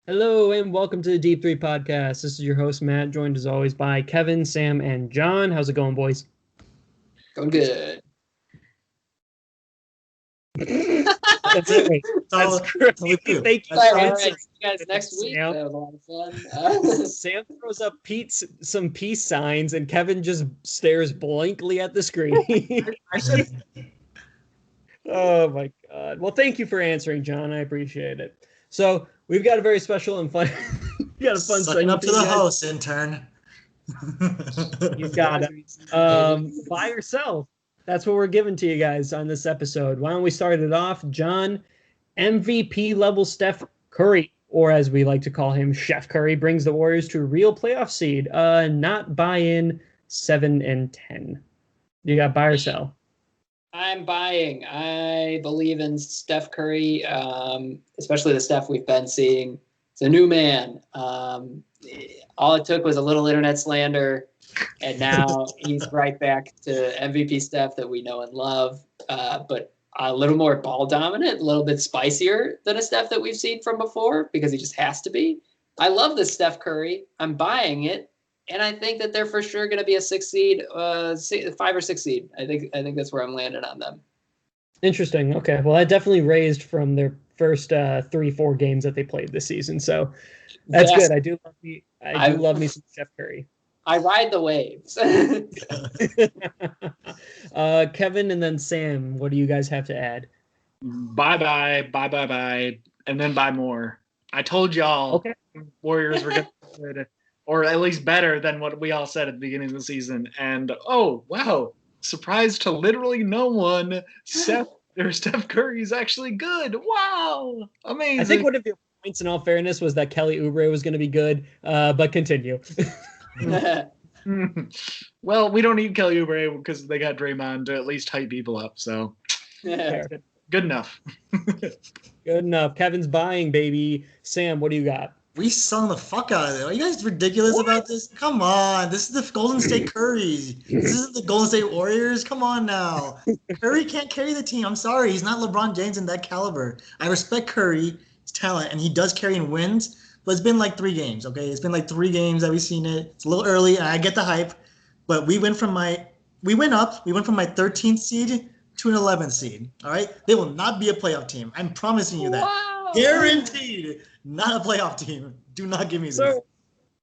Hello and welcome to the Deep Three Podcast. This is your host, Matt, joined as always by Kevin, Sam, and John. How's it going, boys? Going good. That's it. That's great. Thank you. All right. See you guys next week. That was a lot of fun. Sam throws up some peace signs, and Kevin just stares blankly at the screen. Oh, my God. Well, thank you for answering, John. I appreciate it. So we've got a very special and fun. We got a fun segment up to the host, intern. You got it. Buy or sell. That's what we're giving to you guys on this episode. Why don't we start it off? John, MVP level Steph Curry, or as we like to call him, Chef Curry, brings the Warriors to a real playoff seed. Not buy in 7 and 10. You got buy or sell? I'm buying. I believe in Steph Curry, especially the Steph we've been seeing. It's a new man. All it took was a little internet slander, and now he's right back to MVP Steph that we know and love, but a little more ball dominant, a little bit spicier than a Steph that we've seen from before because he just has to be. I love this Steph Curry. I'm buying it. And I think that they're for sure going to be a 5 or 6 seed. I think that's where I'm landing on them. Interesting. Okay. Well, that definitely raised from their first 3-4 games that they played this season. So that's good. I do love me some Steph Curry. I ride the waves. Kevin and then Sam, what do you guys have to add? Bye, and then buy more. I told y'all okay. Warriors were good. Or at least better than what we all said at the beginning of the season. And, oh, wow, surprise to literally no one, Steph Curry is actually good. Wow, amazing. I think one of your points, in all fairness, was that Kelly Oubre was going to be good, but continue. Well, we don't need Kelly Oubre because they got Draymond to at least hype people up, so good enough. Good enough. Kevin's buying, baby. Sam, what do you got? We sung the fuck out of it. Are you guys ridiculous about this? Come on. This is the Golden State Currys. This isn't the Golden State Warriors. Come on now. Curry can't carry the team. I'm sorry. He's not LeBron James in that caliber. I respect Curry's talent, and he does carry and wins, but it's been like 3 games, okay? It's been like 3 games that we've seen it. It's a little early, and I get the hype, but we went from my 13th seed to an 11th seed, all right? They will not be a playoff team. I'm promising you that. Wow. Guaranteed. Not a playoff team. Do not give me this. So,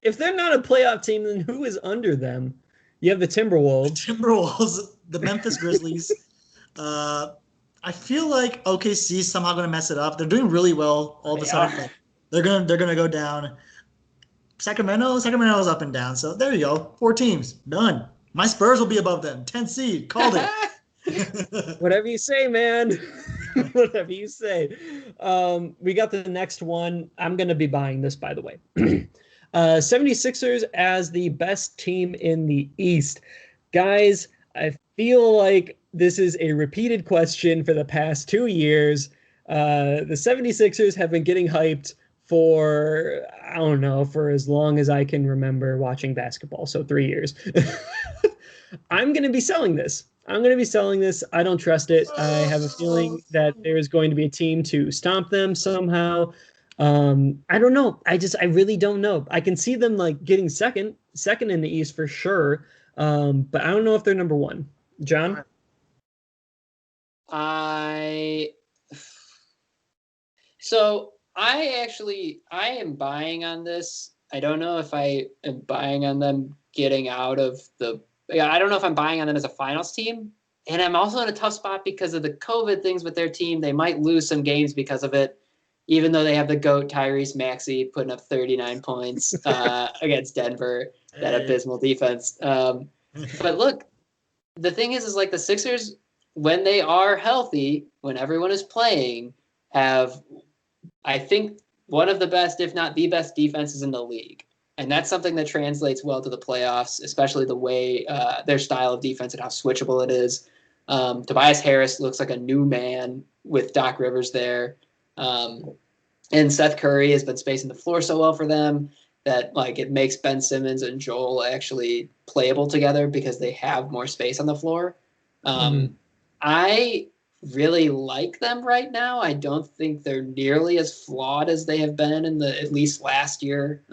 if they're not a playoff team, then who is under them? You have the Timberwolves. The Memphis Grizzlies. I feel like OKC is somehow going to mess it up. They're doing really well all of a sudden. They're gonna go down. Sacramento's up and down. So there you go. 4 teams. Done. My Spurs will be above them. 10th seed. Called it. Whatever you say, man. Whatever you say. We got the next one. I'm going to be buying this, by the way. 76ers as the best team in the East. Guys, I feel like this is a repeated question for the past 2 years. The 76ers have been getting hyped for, I don't know, for as long as I can remember watching basketball. So 3 years. I'm going to be selling this. I don't trust it. I have a feeling that there is going to be a team to stomp them somehow. I don't know. I really don't know. I can see them like getting second in the East for sure. But I don't know if they're number 1. John? I am buying on this. I don't know if I am buying on them getting out of I don't know if I'm buying on them as a finals team. And I'm also in a tough spot because of the COVID things with their team. They might lose some games because of it, even though they have the GOAT Tyrese Maxey putting up 39 points against Denver, that abysmal defense. But look, the thing is like the Sixers, when they are healthy, when everyone is playing, have, I think, one of the best, if not the best defenses in the league. And that's something that translates well to the playoffs, especially the way their style of defense and how switchable it is. Tobias Harris looks like a new man with Doc Rivers there. And Seth Curry has been spacing the floor so well for them that like it makes Ben Simmons and Joel actually playable together because they have more space on the floor. I really like them right now. I don't think they're nearly as flawed as they have been in at least last year.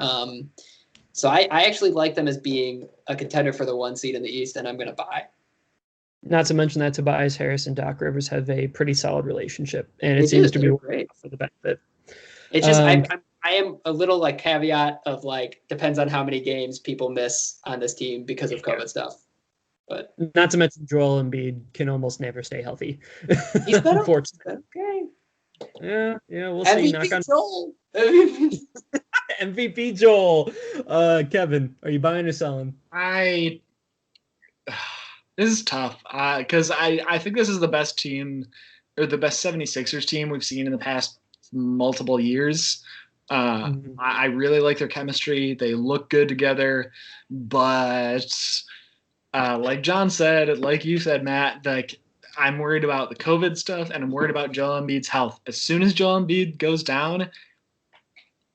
So I actually like them as being a contender for the 1 seed in the East, and I'm going to buy. Not to mention that Tobias Harris and Doc Rivers have a pretty solid relationship, and it They seems do. to be Great for the benefit. It's just I am a little like caveat of like depends on how many games people miss on this team because of COVID stuff. But not to mention Joel Embiid can almost never stay healthy. He's been unfortunately. Okay. Yeah, we'll see. MVP Joel. MVP Joel. Kevin, are you buying or selling? This is tough because I think this is the best team or the best 76ers team we've seen in the past multiple years. I really like their chemistry. They look good together, but like John said, like you said, Matt, like I'm worried about the COVID stuff and I'm worried about Joel Embiid's health. As soon as Joel Embiid goes down,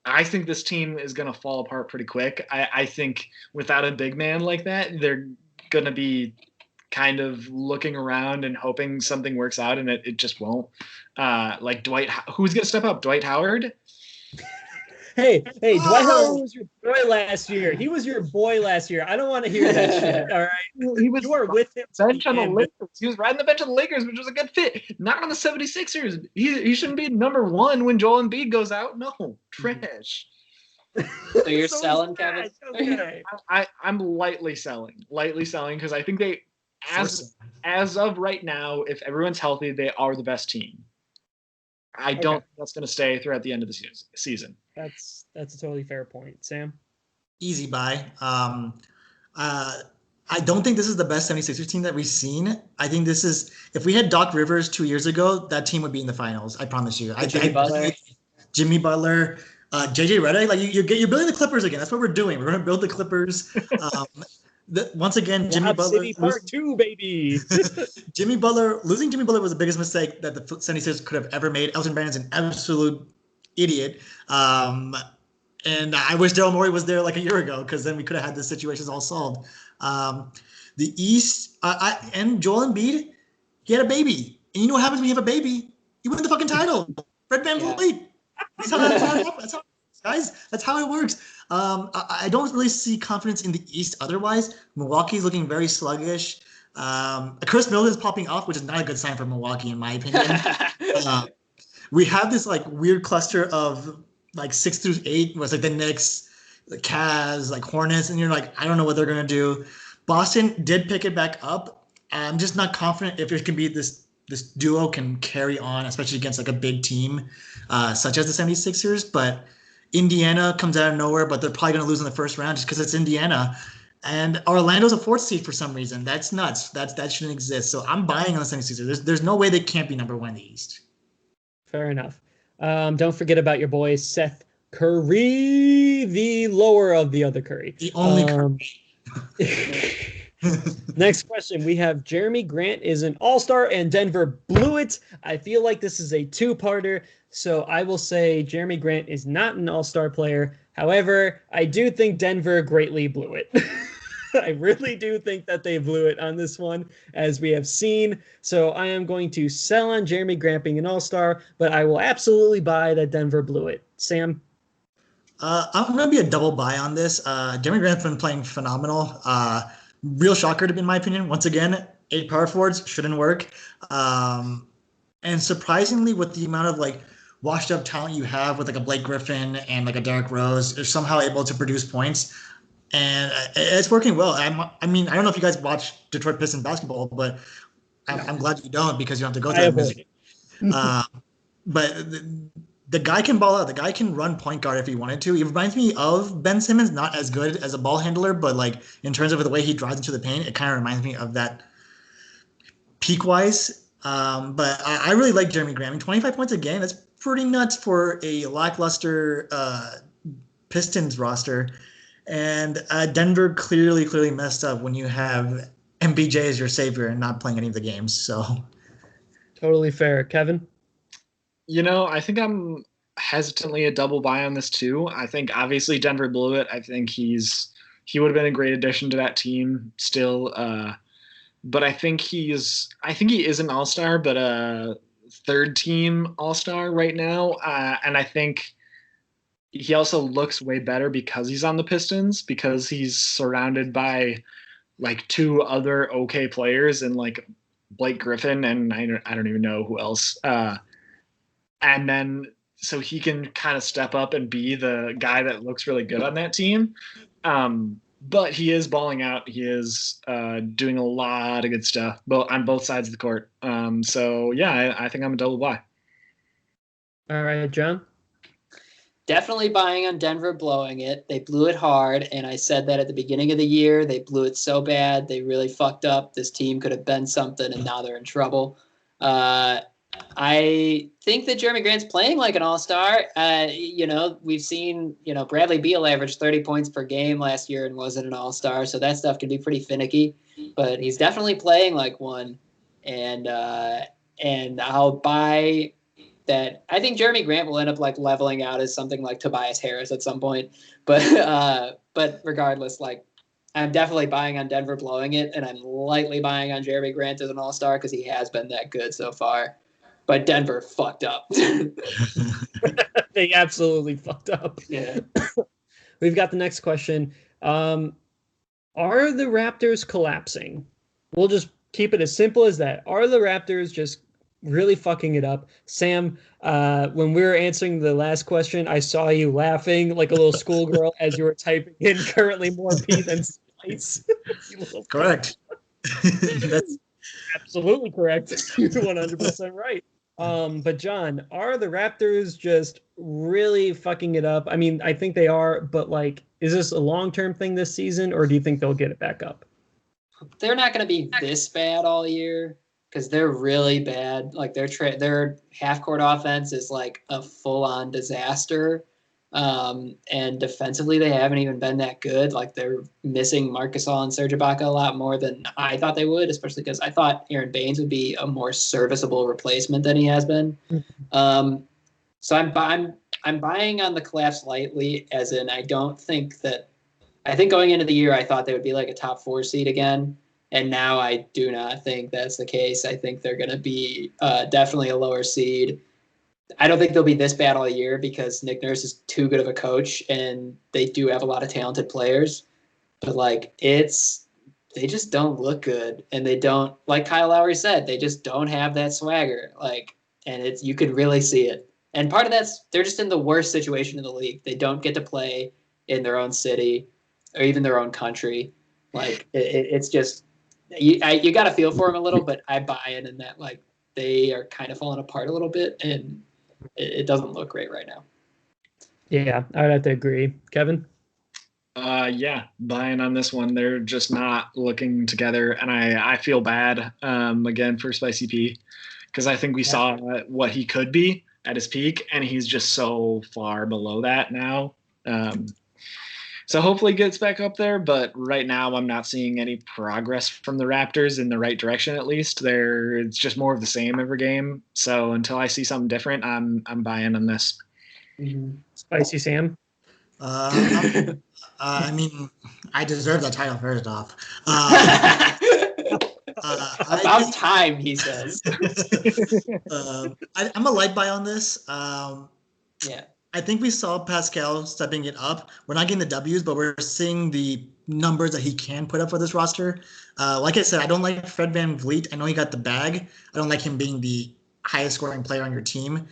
I think this team is going to fall apart pretty quick. I think without a big man like that, they're going to be kind of looking around and hoping something works out, and it just won't. Like who's going to step up? Dwight Howard? Hey, Dwight Howard was your boy last year. He was your boy last year. I don't want to hear that shit. All right. You are with him. Bench on the Lakers. He was riding the bench on the Lakers, which was a good fit. Not on the 76ers. He shouldn't be number one when Joel Embiid goes out. No, trash. So you're selling, Kevin? Okay. I'm lightly selling because I think they, as of right now, if everyone's healthy, they are the best team. I don't think that's going to stay throughout the end of the season. That's a totally fair point. Sam? Easy buy. I don't think this is the best 76ers team that we've seen. I think this is, if we had Doc Rivers 2 years ago, that team would be in the finals. I promise you. Jimmy Butler. JJ Redick, like you're building the Clippers again. That's what we're doing. We're going to build the Clippers. Once again, Jimmy Butler. City Part 2, baby. Losing Jimmy Butler was the biggest mistake that the 76ers could have ever made. Elton Brandon's an absolute idiot. And I wish Daryl Morey was there like a year ago, because then we could have had the situations all solved. The East, and Joel Embiid, he had a baby. And you know what happens when you have a baby? You win the fucking title. Red Van Fleet. That's how it happens. That's how it works. I don't really see confidence in the East otherwise. Milwaukee's looking very sluggish. Chris Middleton's popping off, which is not a good sign for Milwaukee, in my opinion. We have this like weird cluster of like 6 through 8, where it's like the Knicks, the Cavs, like Hornets, and you're like, I don't know what they're gonna do. Boston did pick it back up. I'm just not confident if it can be this duo can carry on, especially against like a big team such as the 76ers. But Indiana comes out of nowhere, but they're probably going to lose in the first round just because it's Indiana. And Orlando's a 4th seed for some reason. That's nuts. That shouldn't exist. So I'm buying on the 76ers. There's no way they can't be number 1 in the East. Fair enough. Don't forget about your boy Seth Curry, the lower of the other Curry. The only Curry. Next question. We have Jeremy Grant is an all-star and Denver blew it. I feel like this is a 2-parter, so I will say Jeremy Grant is not an all-star player. However, I do think Denver greatly blew it. I really do think that they blew it on this one, as we have seen. So I am going to sell on Jeremy Grant being an all-star, but I will absolutely buy that Denver blew it. Sam? I'm going to be a double buy on this. Jeremy Grant's been playing phenomenal. Real shocker, in my opinion. Once again, 8 power forwards shouldn't work. And surprisingly, with the amount of like washed up talent you have with like a Blake Griffin and like a Derrick Rose, they're somehow able to produce points. And it's working well. I mean, I don't know if you guys watch Detroit Pistons basketball, but I'm glad you don't, because you don't have to go to that. But the guy can ball out. The guy can run point guard if he wanted to. He reminds me of Ben Simmons, not as good as a ball handler, but like in terms of the way he drives into the paint, it kind of reminds me of that peak-wise. But I really like Jeremy Grant. I mean, 25 points a game, that's pretty nuts for a lackluster Pistons roster. And Denver clearly messed up when you have MPJ as your savior and not playing any of the games. So Totally fair. Kevin? You know, I think I'm hesitantly a double buy on this too. I think obviously Denver blew it. I think he would have been a great addition to that team still. but I think he is an all-star, but a third team all-star right now. And I think he also looks way better because he's on the Pistons, because he's surrounded by like two other okay players and like Blake Griffin and I don't even know who else. And then so he can kind of step up and be the guy that looks really good on that team. But he is balling out. He is doing a lot of good stuff on both sides of the court. So yeah, I think I'm a double buy. All right, John. Definitely buying on Denver blowing it. They blew it hard, and I said that at the beginning of the year. They blew it so bad. They really fucked up. This team could have been something, and now they're in trouble. I think that Jeremy Grant's playing like an all-star. We've seen, Bradley Beal averaged 30 points per game last year and wasn't an all-star, so that stuff can be pretty finicky. But he's definitely playing like one, and I'll buy that. I think Jeremy Grant will end up like leveling out as something like Tobias Harris at some point. But regardless, like I'm definitely buying on Denver blowing it, and I'm lightly buying on Jeremy Grant as an all-star because he has been that good so far. But Denver fucked up. They absolutely fucked up. Yeah. We've got the next question. Are the Raptors collapsing? We'll just keep it as simple as that. Are the Raptors just really fucking it up? Sam, when we were answering the last question, I saw you laughing like a little schoolgirl as you were typing in currently more P than Spice. Correct. That's absolutely correct. You're 100% right. But John, are the Raptors just really fucking it up? I mean, I think they are, but like, is this a long-term thing this season, or do you think they'll get it back up? They're not going to be this bad all year because they're really bad. Like their half-court offense is like a full-on disaster. And defensively, they haven't even been that good. Like they're missing Marc Gasol and Serge Ibaka a lot more than I thought they would, especially because I thought Aaron Baines would be a more serviceable replacement than he has been. So I'm buying on the collapse lightly, as in I think going into the year I thought they would be like a top 4 seed again, and now I do not think that's the case. I think they're going to be definitely a lower seed. I don't think they'll be this bad all year because Nick Nurse is too good of a coach, and they do have a lot of talented players. But like they just don't look good, and they don't, like Kyle Lowry said, they just don't have that swagger. Like, and you can really see it. And part of that's they're just in the worst situation in the league. They don't get to play in their own city or even their own country. Like it's just you got to feel for them a little, but I buy in that like they are kind of falling apart a little bit, and it doesn't look great right now. Yeah, I'd have to agree. Kevin? Yeah, buying on this one. They're just not looking together, and I feel bad again for Spicy P, because I think we saw what he could be at his peak, and he's just so far below that now. So hopefully he gets back up there, but right now I'm not seeing any progress from the Raptors in the right direction. At least it's just more of the same every game. So until I see something different, I'm buying on this. Spicy Sam? I mean, I deserve that title first off. About time, he says. I'm a light buy on this. Yeah. I think we saw Pascal stepping it up. We're not getting the W's, but we're seeing the numbers that he can put up for this roster. Like I said, I don't like Fred VanVleet. I know he got the bag. I don't like him being the highest scoring player on your team.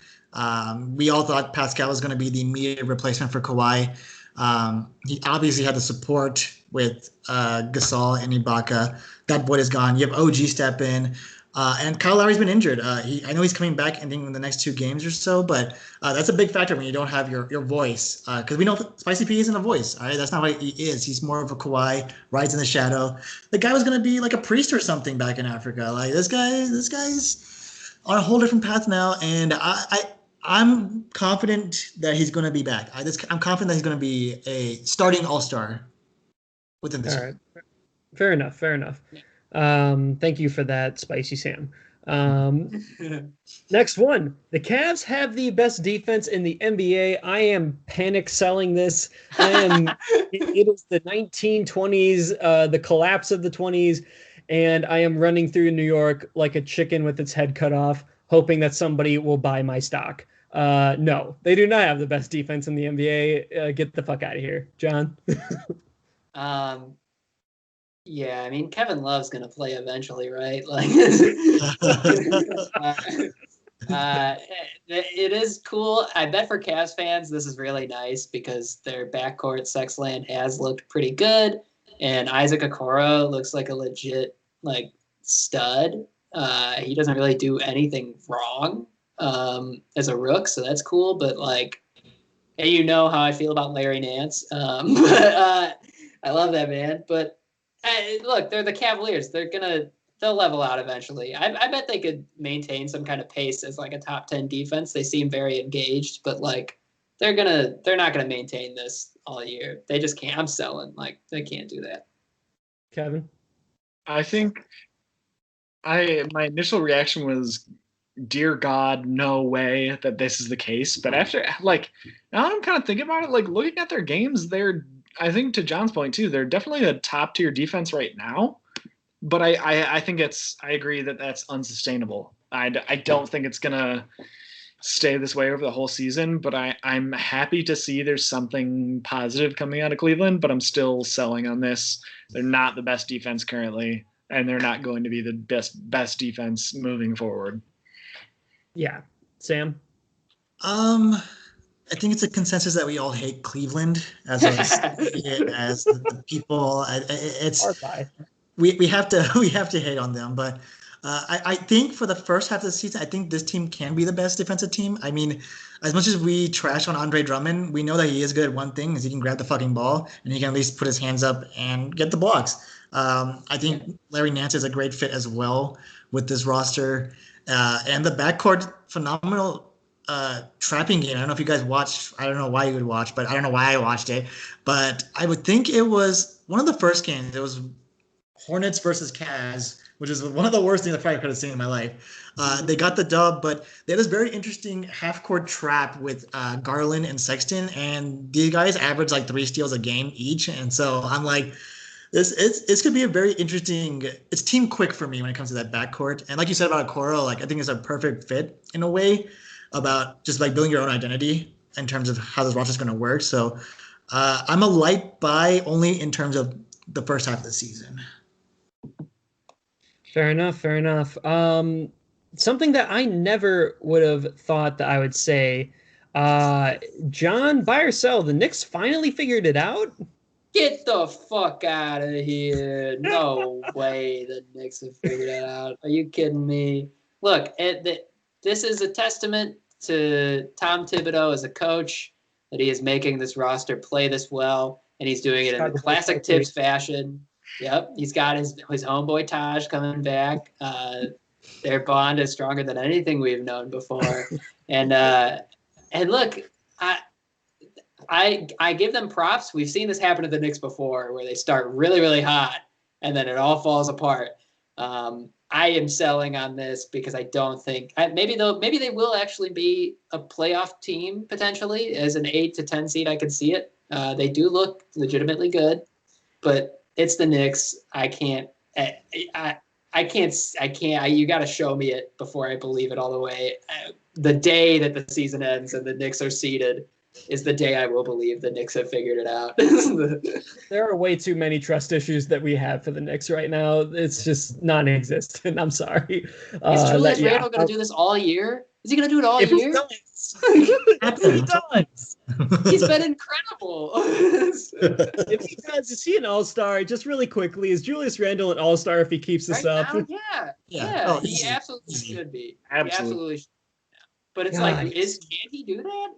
We all thought Pascal was going to be the immediate replacement for Kawhi. He obviously had the support with Gasol and Ibaka. That boy is gone. You have OG step in. And Kyle Lowry's been injured. I know he's coming back, I think, in the next 2 games or so, but that's a big factor when you don't have your voice. Because we know Spicy P isn't a voice. All right? That's not what he is. He's more of a Kawhi, rides in the shadow. The guy was going to be like a priest or something back in Africa. Like this guy's on a whole different path now, and I'm confident that he's going to be back. I'm confident that he's going to be a starting all-star within this year. All right. Fair enough. Thank you for that, Spicy Sam. Next one. The Cavs have the best defense in the NBA. I am panic selling this. It is the 1920s, the collapse of the 20s. and I am running through New York like a chicken with its head cut off, hoping that somebody will buy my stock. No, they do not have the best defense in the NBA. Get the fuck out of here, John. Um, yeah, I mean Kevin Love's gonna play eventually, right? Like, it is cool. I bet for Cavs fans, this is really nice because their backcourt sex land has looked pretty good, and Isaac Okoro looks like a legit like stud. He doesn't really do anything wrong as a rook, so that's cool. But like, and you know how I feel about Larry Nance, but I love that man. But look, they're the Cavaliers. They'll level out eventually. I bet they could maintain some kind of pace as like a top 10 defense. They seem very engaged, but like they're not gonna maintain this all year. They just can't. I'm selling. Like they can't do that. Kevin? I think my initial reaction was, dear God, no way that this is the case. But after, like, now I'm kind of thinking about it, like, looking at their games, I think to John's point too, they're definitely a top tier defense right now. But I think I agree that that's unsustainable. I don't think it's going to stay this way over the whole season, but I'm happy to see there's something positive coming out of Cleveland, but I'm still selling on this. They're not the best defense currently, and they're not going to be the best defense moving forward. Yeah. Sam? I think it's a consensus that we all hate Cleveland as the people. We have to hate on them, but I think for the first half of the season, I think this team can be the best defensive team. I mean, as much as we trash on Andre Drummond, we know that he is good at one thing: is he can grab the fucking ball and he can at least put his hands up and get the blocks. I think Larry Nance is a great fit as well with this roster, and the backcourt phenomenal. Trapping game. I don't know if you guys watched. I don't know why you would watch, but I don't know why I watched it. But I would think it was one of the first games. It was Hornets versus Cavs, which is one of the worst things I probably could have seen in my life. They got the dub, but they had this very interesting half-court trap with Garland and Sexton, and these guys average like 3 steals a game each. And so I'm like, it's gonna be a very interesting. It's team quick for me when it comes to that backcourt. And like you said about Okoro, like I think it's a perfect fit in a way about just like building your own identity in terms of how this roster is going to work. So I'm a light buy only in terms of the first half of the season. Fair enough. Something that I never would have thought that I would say, John, buy or sell, the Knicks finally figured it out? Get the fuck out of here. No way the Knicks have figured it out. Are you kidding me? Look, this is a testament to Tom Thibodeau as a coach, that he is making this roster play this well, and he's doing it in the classic Tibbs fashion. Yep, he's got his homeboy Taj coming back. Their bond is stronger than anything we've known before. And look, I give them props. We've seen this happen to the Knicks before, where they start really, really hot, and then it all falls apart. I am selling on this because I don't think maybe they will actually be a playoff team potentially as an 8 to 10 seed. I could see it. They do look legitimately good, but it's the Knicks. I can't. You got to show me it before I believe it all the way. The day that the season ends and the Knicks are seeded is the day I will believe the Knicks have figured it out. There are way too many trust issues that we have for the Knicks right now. It's just non-existent. I'm sorry. Is Julius Randle going to do this all year? Is he going to do it all year? If he does. He's been incredible. If he does, is he an all-star? Just really quickly, is Julius Randle an all-star if he keeps this up? Now, yeah. Oh, he absolutely should be. Absolutely. He absolutely should. But it's like, can he do that?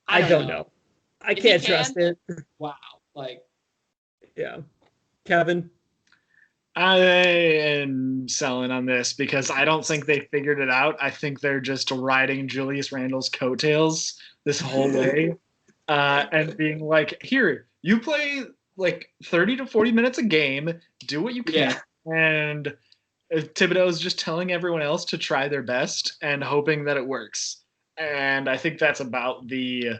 I don't know. I can't trust it. Wow. Like, yeah. Kevin? I am selling on this because I don't think they figured it out. I think they're just riding Julius Randle's coattails this whole way and being like, here, you play like 30 to 40 minutes a game, do what you can. Yeah. And Thibodeau is just telling everyone else to try their best and hoping that it works. And I think that's about the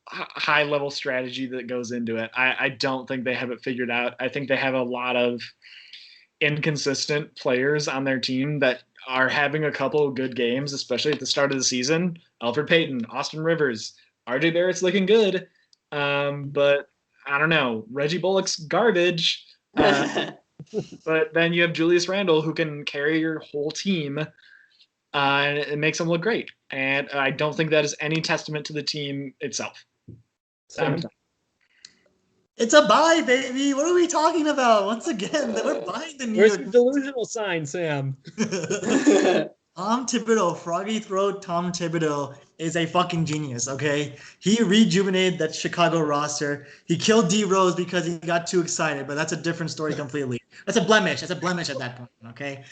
high-level strategy that goes into it. I don't think they have it figured out. I think they have a lot of inconsistent players on their team that are having a couple of good games, especially at the start of the season. Alfred Payton, Austin Rivers, RJ Barrett's looking good. But I don't know. Reggie Bullock's garbage. But then you have Julius Randle who can carry your whole team. And it makes them look great. And I don't think that is any testament to the team itself. It's a buy, baby. What are we talking about? Once again, we're buying the New Where's York. the delusional sign, Sam? Tom Thibodeau, Froggy Throat Tom Thibodeau is a fucking genius, okay? He rejuvenated that Chicago roster. He killed D Rose because he got too excited, but that's a different story completely. That's a blemish. That's a blemish at that point, okay?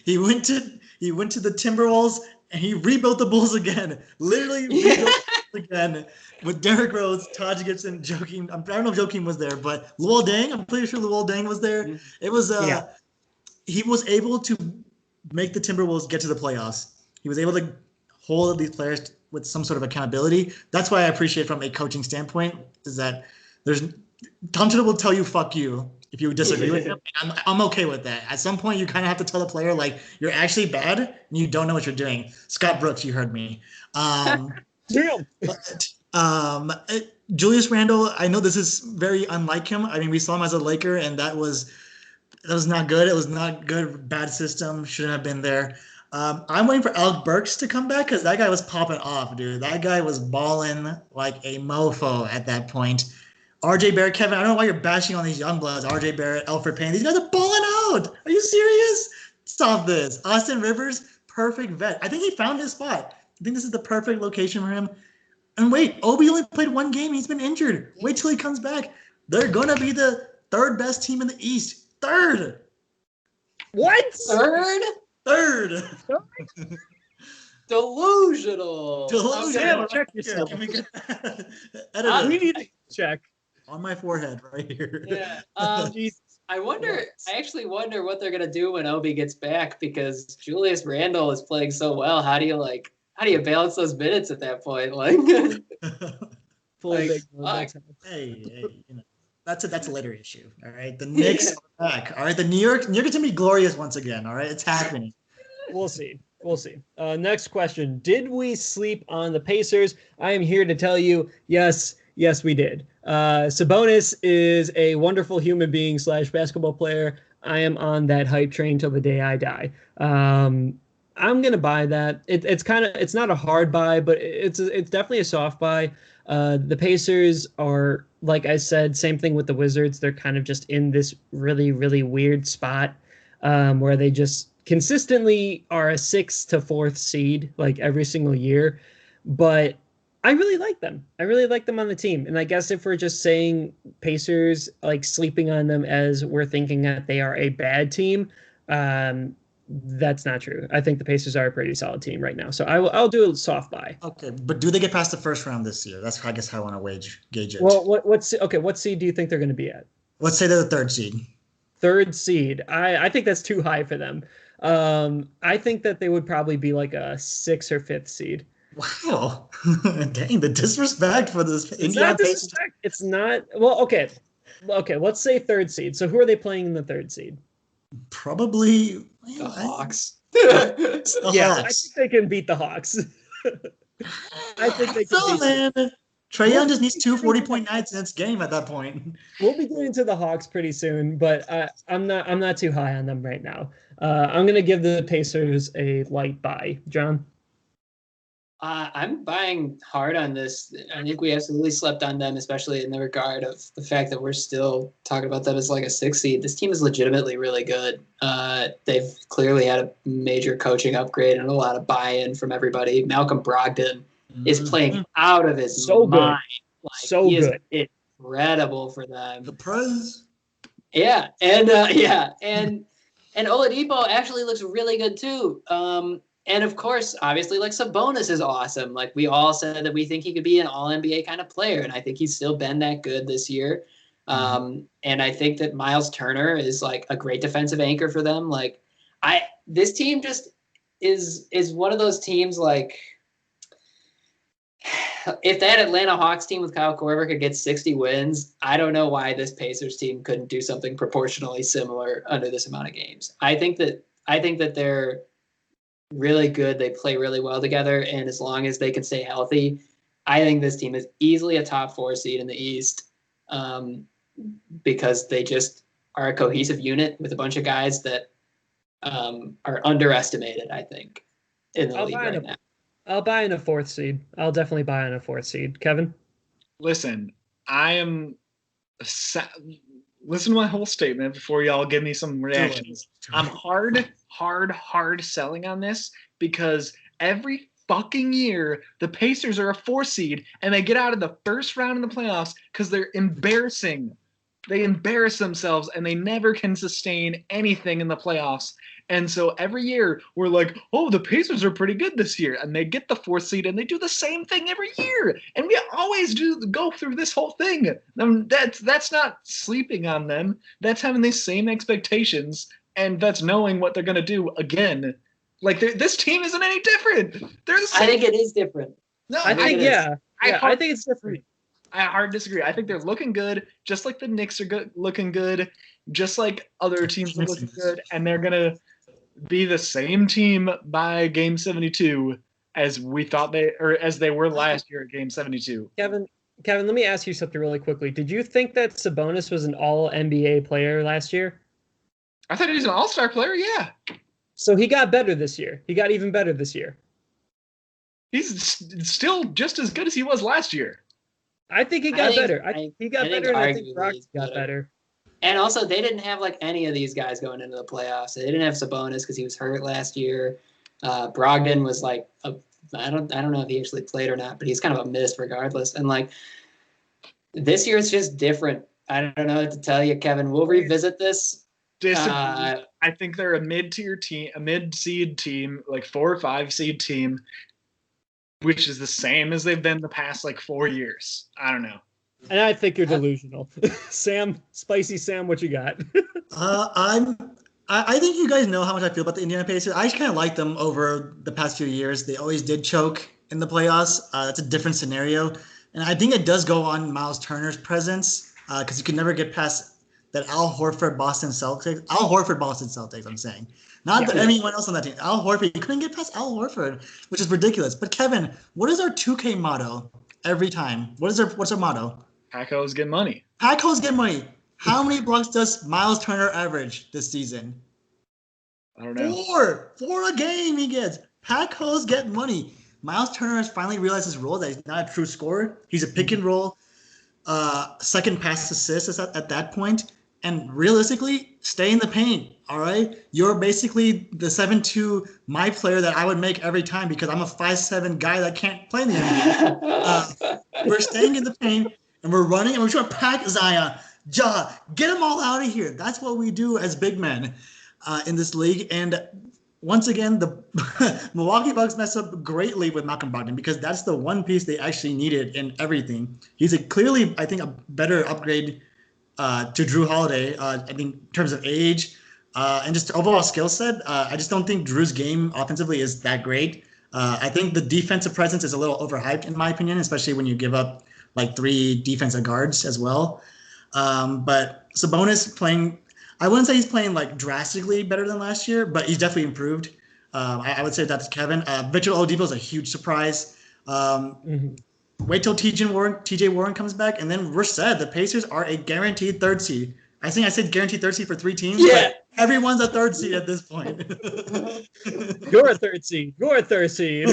He went to the Timberwolves and he rebuilt the Bulls again. Literally rebuilt the Bulls again with Derrick Rose, Taj Gibson, Joakim. I don't know if Joakim was there, but Luol Deng. I'm pretty sure Luol Deng was there. It was he was able to make the Timberwolves get to the playoffs. He was able to hold these players with some sort of accountability. That's why I appreciate from a coaching standpoint is that Tom Thibodeau will tell you fuck you if you disagree with him. I'm okay with that. At some point, you kind of have to tell the player like you're actually bad and you don't know what you're doing. Scott Brooks, you heard me. Julius Randle, I know this is very unlike him. I mean, we saw him as a Laker, and that was not good. It was not good. Bad system. Shouldn't have been there. I'm waiting for Alec Burks to come back because that guy was popping off, dude. That guy was balling like a mofo at that point. RJ Barrett, Kevin, I don't know why you're bashing on these young bloods. RJ Barrett, Alfred Payne. These guys are balling out. Are you serious? Stop this. Austin Rivers, perfect vet. I think he found his spot. I think this is the perfect location for him. And wait, Obi only played one game. He's been injured. Wait till he comes back. They're going to be the third best team in the East. Third. What? Third. Delusional. Sam, check yourself. Can we get We need to check. On my forehead right here. Yeah. Jesus. I actually wonder what they're gonna do when Obi gets back because Julius Randle is playing so well. How do you balance those minutes at that point? Like, hey, that's a later issue. All right, the Knicks are back. All right, the New York is gonna be glorious once again. All right, it's happening. We'll see. Next question: did we sleep on the Pacers? I am here to tell you, yes, we did. Sabonis is a wonderful human being / basketball player. I am on that hype train till the day I die. I'm gonna buy that. It's not a hard buy, but it's definitely a soft buy. The Pacers are, like I said, same thing with the Wizards. They're kind of just in this really, really weird spot where they just consistently are a 6th to 4th seed like every single year. But I really like them. I really like them on the team. And I guess if we're just saying Pacers, like sleeping on them as we're thinking that they are a bad team, that's not true. I think the Pacers are a pretty solid team right now. So I'll do a soft buy. Okay, but do they get past the first round this year? That's, I guess, how I want to gauge it. Well, what seed do you think they're going to be at? Let's say they're the 3rd seed. 3rd seed. I think that's too high for them. I think that they would probably be like a 6th or 5th seed. Wow. Dang, the disrespect for this. It's not disrespect. It's not. Well, okay. Let's say 3rd seed. So who are they playing in the 3rd seed? Probably the Hawks. Yeah, I think they can beat the Hawks. I think they can beat them. Trae Young just needs 2 40-point nights in its game at that point. We'll be getting to the Hawks pretty soon, but I'm not too high on them right now. I'm going to give the Pacers a light buy. John? I'm buying hard on this. I think we absolutely slept on them, especially in the regard of the fact that we're still talking about them as like a 6th seed. This team is legitimately really good. They've clearly had a major coaching upgrade and a lot of buy-in from everybody. Malcolm Brogdon is playing out of his mind. Like, he is incredible for them. The Prez. Yeah, and Oladipo actually looks really good too. And of course, obviously, like Sabonis is awesome. Like we all said that we think he could be an all-NBA kind of player, and I think he's still been that good this year. And I think that Miles Turner is like a great defensive anchor for them. Like this team just is one of those teams like if that Atlanta Hawks team with Kyle Korver could get 60 wins, I don't know why this Pacers team couldn't do something proportionally similar under this amount of games. I think that they're really good. They play really well together, and as long as they can stay healthy, I think this team is easily a top 4 seed in the East, because they just are a cohesive unit with a bunch of guys that are underestimated, I think, in the league right now. I'll buy in a 4th seed. I'll definitely buy in a 4th seed. Kevin? Listen, listen to my whole statement before y'all give me some reactions. I'm hard selling on this because every fucking year the Pacers are a 4 seed and they get out of the first round in the playoffs because they're embarrassing. They embarrass themselves and they never can sustain anything in the playoffs. And so every year we're like, oh, the Pacers are pretty good this year. And they get the 4th seed and they do the same thing every year. And we always go through this whole thing. That's not sleeping on them. That's having these same expectations. And that's knowing what they're going to do again. Like, this team isn't any different. They're the same. I think it is different. No, I think it's different. I hard disagree. I think they're looking good, just like the Knicks are looking good, just like other teams are looking good, and they're gonna be the same team by Game 72 as we thought as they were last year at Game 72. Kevin, let me ask you something really quickly. Did you think that Sabonis was an All NBA player last year? I thought he was an All-Star player. Yeah. So he got better this year. He got even better this year. He's still just as good as he was last year. I think he got better. He got better, and I think Brock got better. And also, they didn't have like any of these guys going into the playoffs. They didn't have Sabonis because he was hurt last year. Brogdon was like I don't know if he actually played or not, but he's kind of a miss regardless. And like this year, it's just different. I don't know what to tell you, Kevin. We'll revisit this. I think they're a mid-tier team, a mid-seed team, like 4 or 5 seed team, which is the same as they've been the past like 4 years. I don't know. And I think you're delusional. Sam, Spicy Sam, what you got? I think you guys know how much I feel about the Indiana Pacers. I just kind of like them over the past few years. They always did choke in the playoffs. That's a different scenario. And I think it does go on Miles Turner's presence because you could never get past that Al Horford Boston Celtics, I'm saying. Not anyone else on that team. Al Horford, you couldn't get past Al Horford, which is ridiculous. But Kevin, what is our 2K motto every time? What's our motto? Paco's get money. Paco's get money. How many blocks does Miles Turner average this season? I don't know. 4 a game he gets. Paco's get money. Miles Turner has finally realized his role that he's not a true scorer. He's a pick and roll, second pass assist at that point. And realistically, stay in the paint, all right? You're basically the 7-2 my player that I would make every time because I'm a 5'7" guy that can't play in the NBA. We're staying in the paint, and we're running, and we're trying to pack Zion. Get them all out of here. That's what we do as big men in this league. And once again, the Milwaukee Bucks messed up greatly with Malcolm Brogdon because that's the one piece they actually needed in everything. He's clearly, I think, a better upgrade to Drew Holiday, I think, in terms of age and just overall skill set. I just don't think Drew's game offensively is that great. I think the defensive presence is a little overhyped, in my opinion, especially when you give up like 3 defensive guards as well. But Sabonis playing, I wouldn't say he's playing like drastically better than last year, but he's definitely improved. I would say that's Kevin. Victor Oladipo is a huge surprise. Wait till TJ Warren comes back, and then we're set. The Pacers are a guaranteed 3rd seed. I think I said guaranteed 3rd seed for 3 teams. Yeah. But everyone's a 3rd seed at this point. You're a 3rd seed. You're a 3rd seed.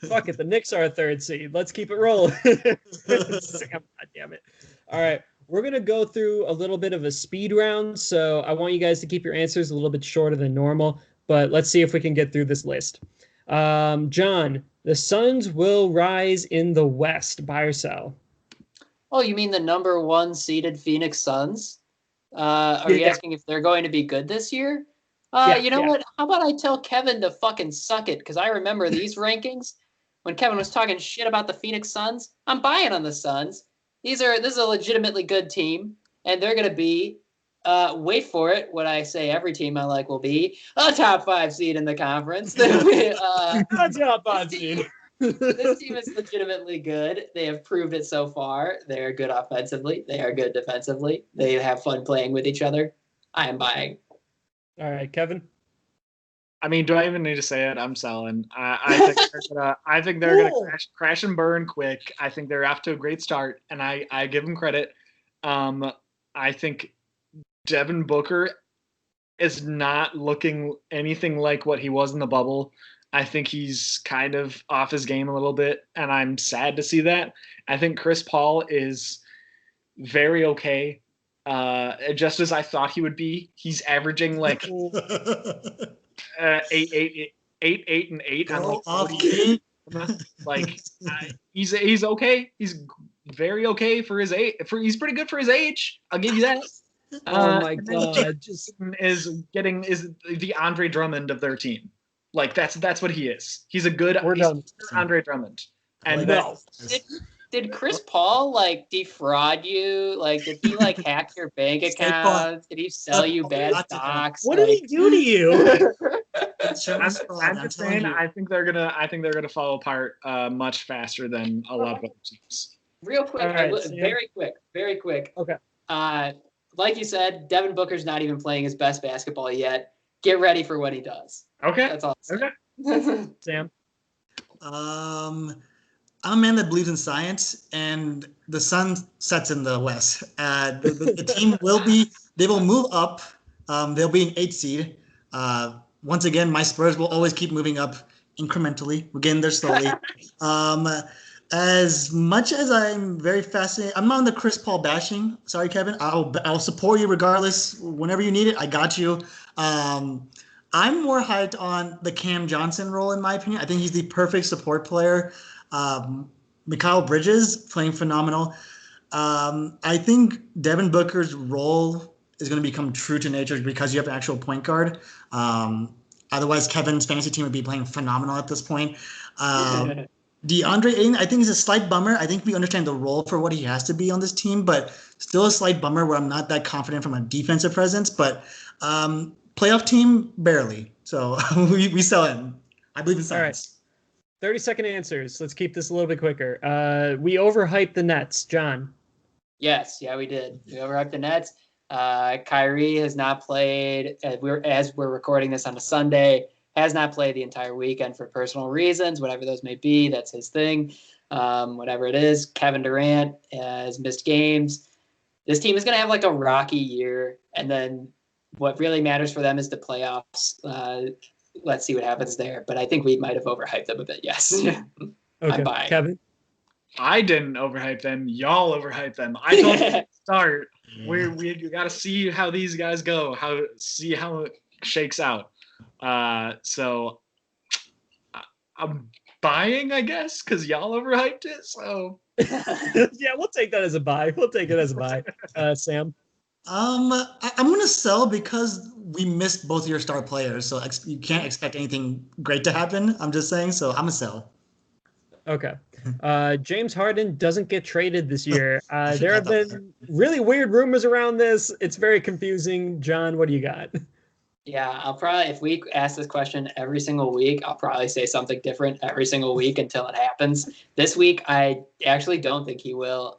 Fuck it. The Knicks are a 3rd seed. Let's keep it rolling. Sam, God damn it. All right. We're going to go through a little bit of a speed round. So I want you guys to keep your answers a little bit shorter than normal. But let's see if we can get through this list. John, the Suns will rise in the West. Buy or sell? Oh, you mean the number 1 seeded Phoenix Suns? Are you asking if they're going to be good this year? You know what? How about I tell Kevin to fucking suck it? Because I remember these rankings when Kevin was talking shit about the Phoenix Suns. I'm buying on the Suns. This is a legitimately good team, and they're going to be, wait for it, what I say every team I like will be, a top 5 seed in the conference. A top 5 seed. This team is legitimately good. They have proved it so far. They are good offensively. They are good defensively. They have fun playing with each other. I am buying. All right, Kevin. I mean, do I even need to say it? I'm selling. I think they're gonna crash and burn quick. I think they're off to a great start, and I give them credit. I think Devin Booker is not looking anything like what he was in the bubble. I think he's kind of off his game a little bit, and I'm sad to see that. I think Chris Paul is very okay, just as I thought he would be. He's averaging like 8 and 8 on like 40. Like he's okay. He's very okay for his age. He's pretty good for his age. I'll give you that. Oh my god! Is the Andre Drummond of their team. Like that's what he is. He's a good Andre Drummond. And no. Did Chris Paul like defraud you? Like, did he like hack your bank account? Did he sell you bad stocks? What did he do to you? I'm just saying. I think they're gonna fall apart much faster than a lot of other teams. Real quick, right, very quick. Okay. Like you said, Devin Booker's not even playing his best basketball yet. Get ready for what he does. Okay. That's all. Okay. Sam. I'm a man that believes in science, and the sun sets in the west. The team they will move up. They'll be an 8 seed. Once again, my Spurs will always keep moving up incrementally. We're getting there slowly. As much as I'm very fascinated, I'm not on the Chris Paul bashing. Sorry, Kevin. I'll support you regardless. Whenever you need it, I got you. I'm more hyped on the Cam Johnson role, in my opinion. I think he's the perfect support player. Mikal Bridges playing phenomenal. I think Devin Booker's role is going to become true to nature because you have an actual point guard. Otherwise, Kevin's fantasy team would be playing phenomenal at this point. DeAndre Ayton, I think, is a slight bummer. I think we understand the role for what he has to be on this team, but still a slight bummer where I'm not that confident from a defensive presence. But playoff team, barely. So we sell him. I believe in science. All right. 30-second answers. Let's keep this a little bit quicker. We overhyped the Nets. John. Yes, yeah, we did. We overhyped the Nets. Kyrie has not played, as we're recording this on a Sunday, has not played the entire weekend for personal reasons, whatever those may be. That's his thing. Whatever it is. Kevin Durant has missed games. This team is going to have like a rocky year, and then what really matters for them is the playoffs. Let's see what happens there. But I think we might have overhyped them a bit, yes. Okay, I'm buying. Kevin? I didn't overhype them. Y'all overhyped them. I told you to start. We got to see how these guys go, see how it shakes out. So I'm buying, I guess, because y'all overhyped it. So yeah, we'll take that as a buy. We'll take it as a buy. Sam? I'm going to sell because we missed both your star players. So you can't expect anything great to happen. I'm just saying. So I'm going to sell. Okay. James Harden doesn't get traded this year. There have been really weird rumors around this. It's very confusing. John, what do you got? Yeah, I'll probably, if we ask this question every single week, I'll probably say something different every single week until it happens. This week, I actually don't think he will.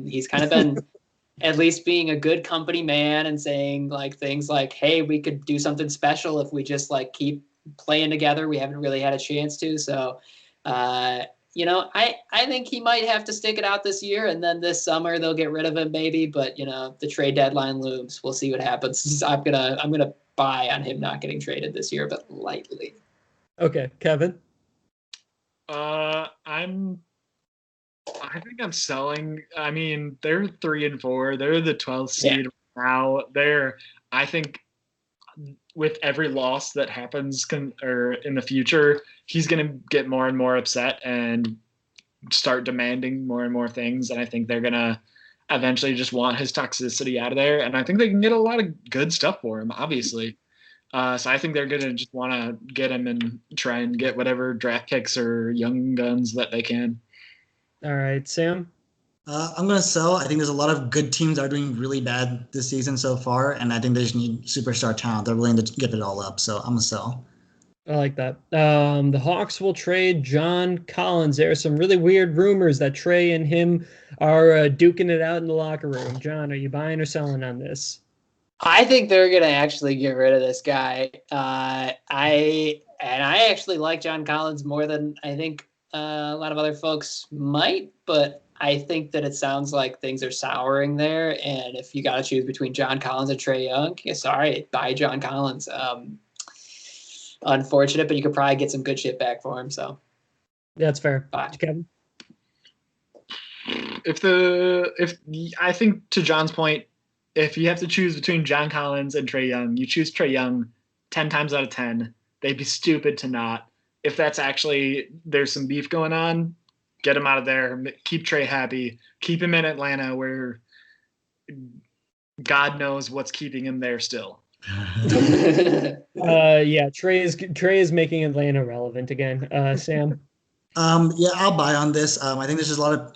He's kind of been at least being a good company man and saying like things like, hey, we could do something special if we just like keep playing together. We haven't really had a chance to. So, I think he might have to stick it out this year, and then this summer they'll get rid of him maybe. But the trade deadline looms. We'll see what happens. I'm gonna buy on him not getting traded this year, but lightly. Okay, Kevin. I think I'm selling. I mean, they're 3 and 4. They're the 12th seed now. I think with every loss that happens or in the future, he's going to get more and more upset and start demanding more and more things. And I think they're going to eventually just want his toxicity out of there. And I think they can get a lot of good stuff for him, obviously. So I think they're going to just want to get him and try and get whatever draft picks or young guns that they can. All right, Sam? I'm going to sell. I think there's a lot of good teams that are doing really bad this season so far, and I think they just need superstar talent. They're willing to give it all up, so I'm going to sell. I like that. The Hawks will trade John Collins. There are some really weird rumors that Trey and him are duking it out in the locker room. John, are you buying or selling on this? I think they're gonna actually get rid of this guy. I actually like John Collins more than I think a lot of other folks might, but I think that it sounds like things are souring there. And if you got to choose between John Collins and Trey Young, sorry, buy John Collins. Unfortunate, but you could probably get some good shit back for him. So that's fair. Bye. Kevin? If I think to John's point, if you have to choose between John Collins and Trey Young, you choose Trey Young 10 times out of 10. They'd be stupid to not. If that's actually there's some beef going on, get him out of there. Keep Trey happy. Keep him in Atlanta where God knows what's keeping him there still. Yeah, Trey is making Atlanta relevant again. Sam? Yeah, I'll buy on this. I think there's just a lot of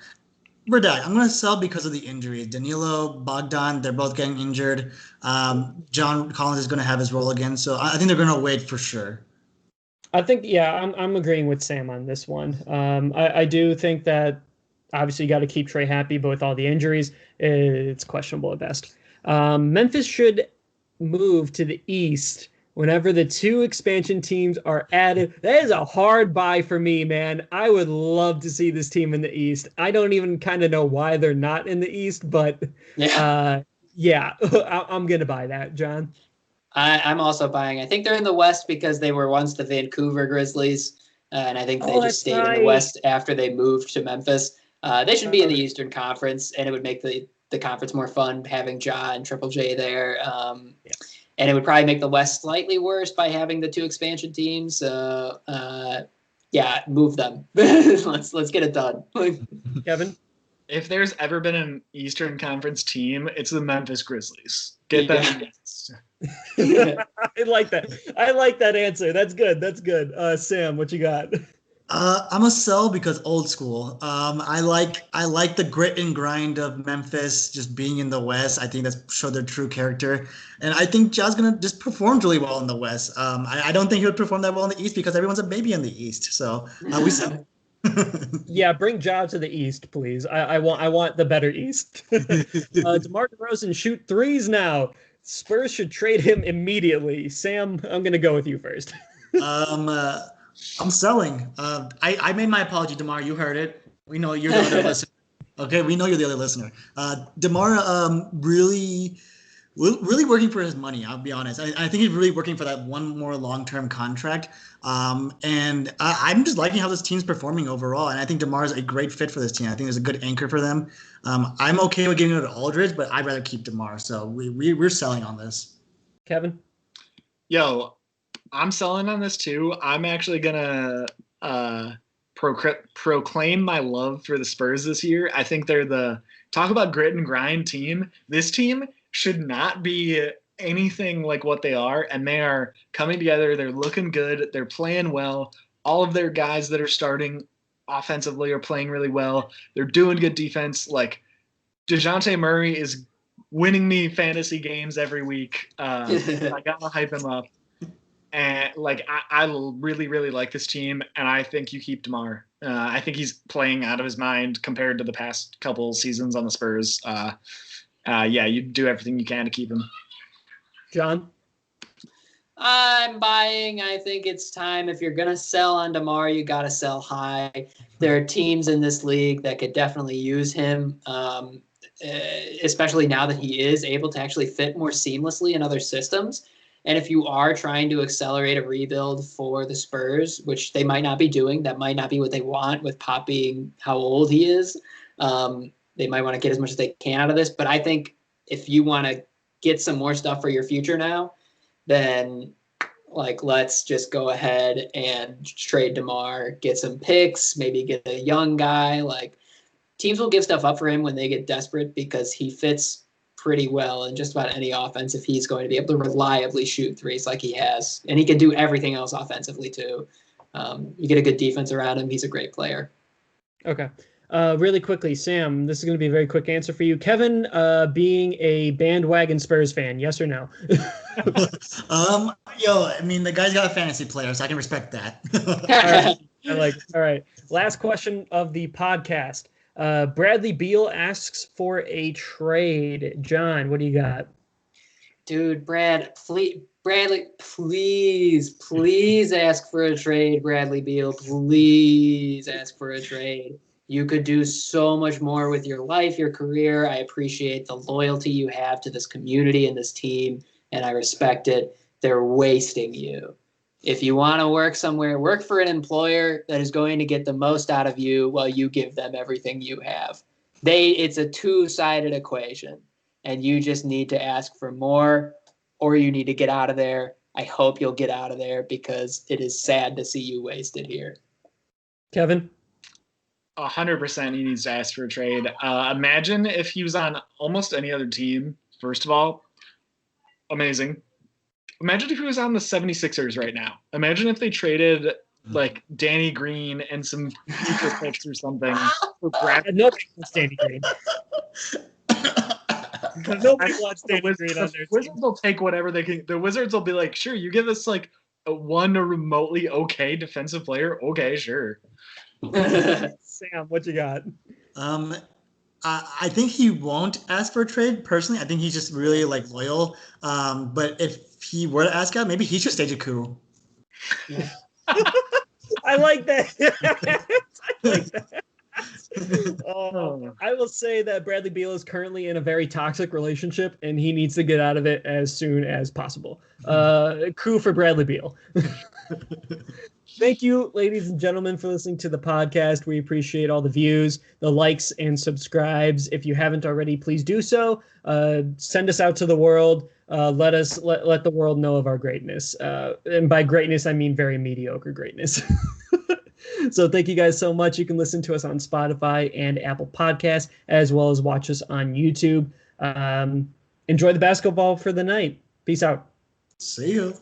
redact. I'm going to sell because of the injuries. Danilo, Bogdan, they're both getting injured. John Collins is going to have his role again, so I think they're going to wait for sure. I think, yeah, I'm agreeing with Sam on this one. I do think that obviously you got to keep Trey happy, but with all the injuries, it's questionable at best. Memphis should move to the East whenever the two expansion teams are added. That is a hard buy for me, man. I would love to see this team in the East. I don't even kind of know why they're not in the East, but yeah, I'm going to buy that, John. I'm also buying. I think they're in the West because they were once the Vancouver Grizzlies, and I think they just stayed in the West after they moved to Memphis. They should be in the Eastern Conference, and it would make the conference more fun having Ja and Triple J there. And it would probably make the West slightly worse by having the two expansion teams. Yeah, move them. let's get it done. Kevin? If there's ever been an Eastern Conference team, it's the Memphis Grizzlies. Get them. I like that. I like that answer. That's good. That's good. Sam, what you got? I'm a sell because old school. I like the grit and grind of Memphis just being in the West. I think that's showed their true character. And I think Ja's going to just perform really well in the West. I don't think he would perform that well in the East because everyone's a baby in the East. So we sell. Yeah, bring Ja to the East, please. I want the better East. DeMar DeRozan shoot threes now. Spurs should trade him immediately. Sam, I'm going to go with you first. I'm selling. I made my apology, DeMar. You heard it. We know you're the other listener. Okay, we know you're the other listener. DeMar really working for his money. I'll be honest. I think he's really working for that one more long-term contract. And I'm just liking how this team's performing overall. And I think DeMar is a great fit for this team. I think there's a good anchor for them. I'm okay with giving it to Aldridge, but I'd rather keep DeMar. So we're selling on this. Kevin? Yo, I'm selling on this too. I'm actually gonna proclaim my love for the Spurs this year. I think they're the talk about grit and grind team. This team should not be anything like what they are, and they are coming together. They're looking good. They're playing well. All of their guys that are starting offensively are playing really well. They're doing good defense. Like DeJounte Murray is winning me fantasy games every week. I gotta hype him up. And I really, really like this team, and I think you keep DeMar. I think he's playing out of his mind compared to the past couple seasons on the Spurs. Yeah, you do everything you can to keep him. John? I'm buying. I think it's time. If you're going to sell on DeMar, you got to sell high. There are teams in this league that could definitely use him, especially now that he is able to actually fit more seamlessly in other systems. And if you are trying to accelerate a rebuild for the Spurs, which they might not be doing, that might not be what they want with Pop being how old he is. They might want to get as much as they can out of this. But I think if you want to get some more stuff for your future now, then let's just go ahead and trade DeMar, get some picks, maybe get a young guy. Teams will give stuff up for him when they get desperate because he fits pretty well in just about any offense if he's going to be able to reliably shoot threes like he has. And he can do everything else offensively too. You get a good defense around him. He's a great player. Okay. Really quickly, Sam, this is going to be a very quick answer for you. Kevin, being a bandwagon Spurs fan, yes or no? I mean, the guy's got a fantasy player, so I can respect that. All right. All right. Last question of the podcast. Bradley Beal asks for a trade. John, what do you got? Dude, Bradley, please ask for a trade, Bradley Beal. Please ask for a trade. You could do so much more with your life, your career. I appreciate the loyalty you have to this community and this team, and I respect it. They're wasting you. If you want to work somewhere, work for an employer that is going to get the most out of you while you give them everything you have. It's a two-sided equation, and you just need to ask for more, or you need to get out of there. I hope you'll get out of there because it is sad to see you wasted here. Kevin? 100% he needs to ask for a trade. Imagine if he was on almost any other team, first of all. Amazing. Imagine if he was on the 76ers right now. Imagine if they traded like Danny Green and some future picks or something. Nobody wants Danny Green. Nobody wants Danny Green on their team. Wizards will take whatever they can. The Wizards will be like, sure, you give us like one remotely okay defensive player. Okay, sure. Sam, what you got? I think he won't ask for a trade. Personally, I think he's just really like loyal. But if he were to ask out, maybe he should stage a coup. I like that. I like that. I will say that Bradley Beal is currently in a very toxic relationship, and he needs to get out of it as soon as possible. Coup for Bradley Beal. Thank you, ladies and gentlemen, for listening to the podcast. We appreciate all the views, the likes, and subscribes. If you haven't already, please do so. Send us out to the world. Let the world know of our greatness. And by greatness, I mean very mediocre greatness. So thank you guys so much. You can listen to us on Spotify and Apple Podcasts, as well as watch us on YouTube. Enjoy the basketball for the night. Peace out. See you.